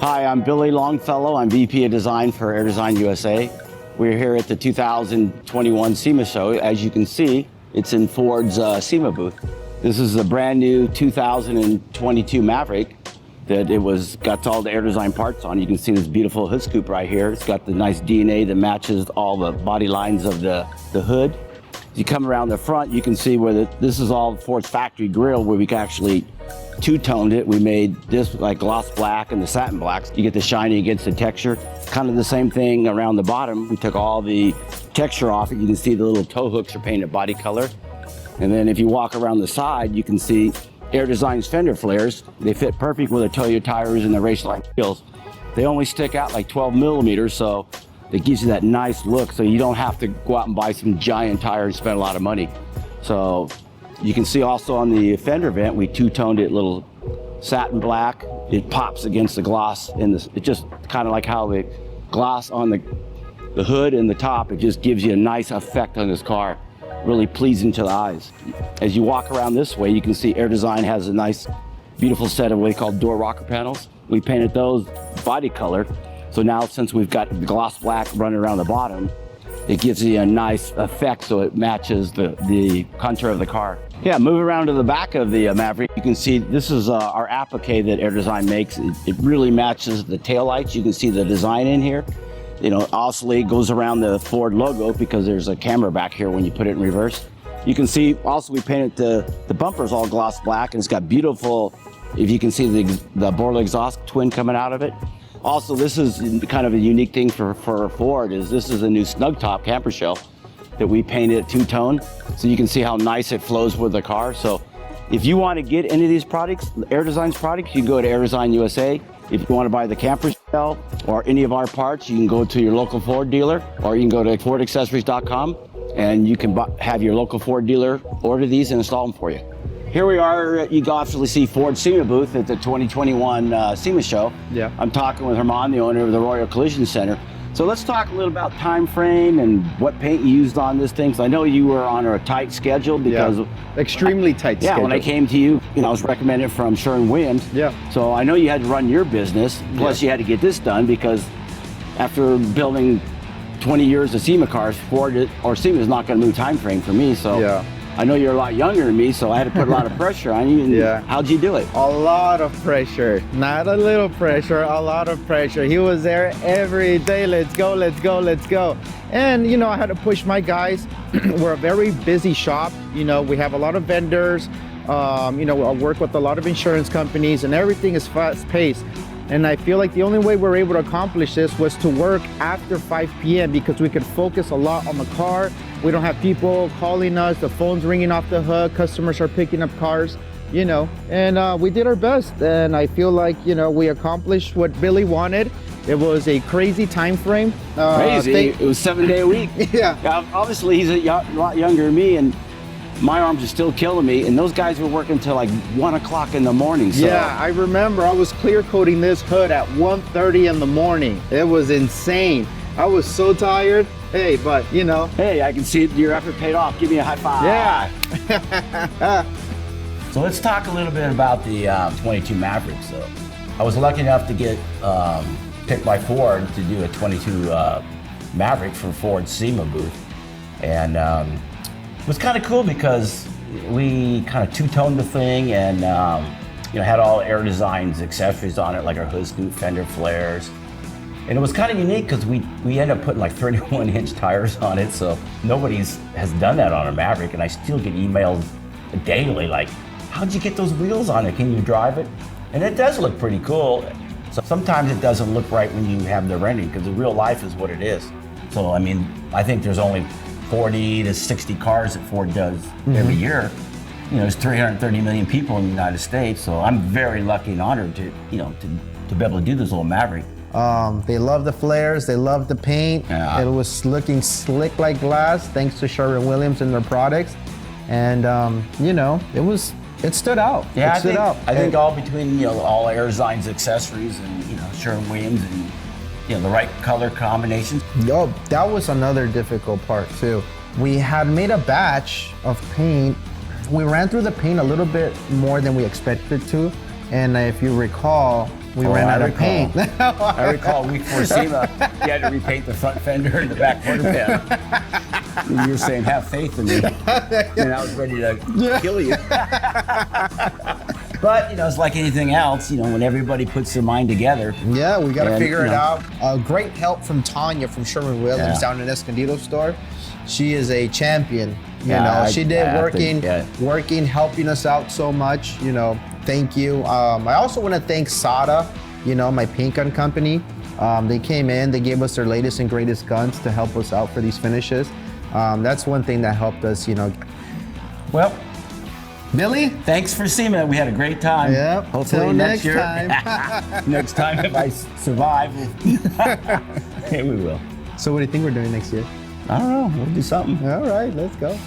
Hi, I'm Billy Longfellow. I'm VP of Design for Air Design USA. We're here at the 2021 SEMA show. As you can see, it's in Ford's SEMA booth. This is a brand new 2022 Maverick that got all the Air Design parts on. You can see this beautiful hood scoop right here. It's got the nice DNA that matches all the body lines of the hood. As you come around the front, you can see where this is all Ford's factory grille, where we can actually two-toned it. We made this like gloss black and the satin blacks. You get the shiny against the texture. Kind of the same thing around the bottom. We took all the texture off it. You can see the little toe hooks are painted body color. And then if you walk around the side, you can see Air Design's fender flares. They fit perfect with the Toyo tires and the Raceline wheels. They only stick out like 12 millimeters, so it gives you that nice look, so you don't have to go out and buy some giant tire and spend a lot of money. So you can see also on the fender vent, we two-toned it little satin black. It pops against the gloss, and it just kind of like how the gloss on the hood and the top, it just gives you a nice effect on this car. Really pleasing to the eyes. As you walk around this way, you can see Air Design has a nice, beautiful set of what they call door rocker panels. We painted those body color. So now since we've got the gloss black running around the bottom, it gives you a nice effect so it matches the contour of the car. Yeah, move around to the back of the Maverick. You can see this is our applique that Air Design makes. It really matches the taillights. You can see the design in here. You know, also it goes around the Ford logo because there's a camera back here when you put it in reverse. You can see also we painted the bumpers all gloss black, and it's got beautiful, if you can see the Borla exhaust twin coming out of it. Also, this is kind of a unique thing for Ford, is this is a new SnugTop camper shell that we painted two-tone, so you can see how nice it flows with the car. So if you want to get any of these products, Air Design's products, you can go to Air Design USA. If you want to buy the camper shell or any of our parts, you can go to your local Ford dealer, or you can go to fordaccessories.com and you can have your local Ford dealer order these and install them for you. Here we are, you can obviously see Ford SEMA booth at the 2021 SEMA show. Yeah. I'm talking with Herman, the owner of the Royal Collision Center. So let's talk a little about time frame and what paint you used on this thing. So I know you were on a tight schedule because extremely tight schedule. Yeah, when I came to you, I was recommended from Sherwin-Williams. Yeah. So I know you had to run your business, plus you had to get this done because after building 20 years of SEMA cars, Ford or SEMA is not going to move time frame for me. So I know you're a lot younger than me, so I had to put a lot of pressure on you. And how'd you do it? A lot of pressure, not a little pressure, a lot of pressure. He was there every day. Let's go, let's go, let's go. And I had to push my guys. We're a very busy shop. We have a lot of vendors. I work with a lot of insurance companies, and everything is fast paced. And I feel like the only way we're able to accomplish this was to work after 5 p.m. because we could focus a lot on the car. We don't have people calling us, the phone's ringing off the hook, customers are picking up cars, and we did our best. And I feel like, we accomplished what Billy wanted. It was a crazy time frame. Crazy, it was 7 day a week. Obviously he's a lot younger than me, and my arms are still killing me, and those guys were working till like 1 o'clock in the morning. So. Yeah, I remember I was clear coating this hood at 1:30 in the morning. It was insane. I was so tired. Hey, but Hey, I can see your effort paid off. Give me a high five. Yeah. So let's talk a little bit about the 22 Maverick. So I was lucky enough to get picked by Ford to do a 22 Maverick for Ford SEMA booth. And it was kind of cool because we kind of two-toned the thing and had all Air Design's accessories on it, like our hood scoop, fender flares. And it was kind of unique because we ended up putting like 31-inch tires on it, so nobody has done that on a Maverick, and I still get emails daily like, how'd you get those wheels on it? Can you drive it? And it does look pretty cool. So sometimes it doesn't look right when you have the rendering because the real life is what it is. So I think there's only 40 to 60 cars that Ford does every year. There's 330 million people in the United States, so I'm very lucky and honored to be able to do this little Maverick. They love the flares, they love the paint. It was looking slick like glass thanks to Sherwin-Williams and their products. And it stood out. Yeah, it stood out. I think all between all Air Design's accessories and Sherwin-Williams and the right color combinations. Oh, that was another difficult part too. We had made a batch of paint. We ran through the paint a little bit more than we expected to. And if you recall, we ran out of recall. paint. I recall week 4 SEMA, you had to repaint the front fender and the back quarter panel. You were saying, have faith in me. And I was ready to kill you. But, it's like anything else, when everybody puts their mind together. Yeah, we got to and, figure it out. Great help from Tanya from Sherwin-Williams down in Escondido store. She is a champion. She did working, helping us out so much. Thank you. I also want to thank Sada, my paint gun company. They came in, they gave us their latest and greatest guns to help us out for these finishes. That's one thing that helped us, Well, Billy, thanks for SEMA. We had a great time. Yep. Hopefully Till next year. time. Next time, if I survive, we will. So what do you think we're doing next year? I don't know. We'll do something. All right, let's go.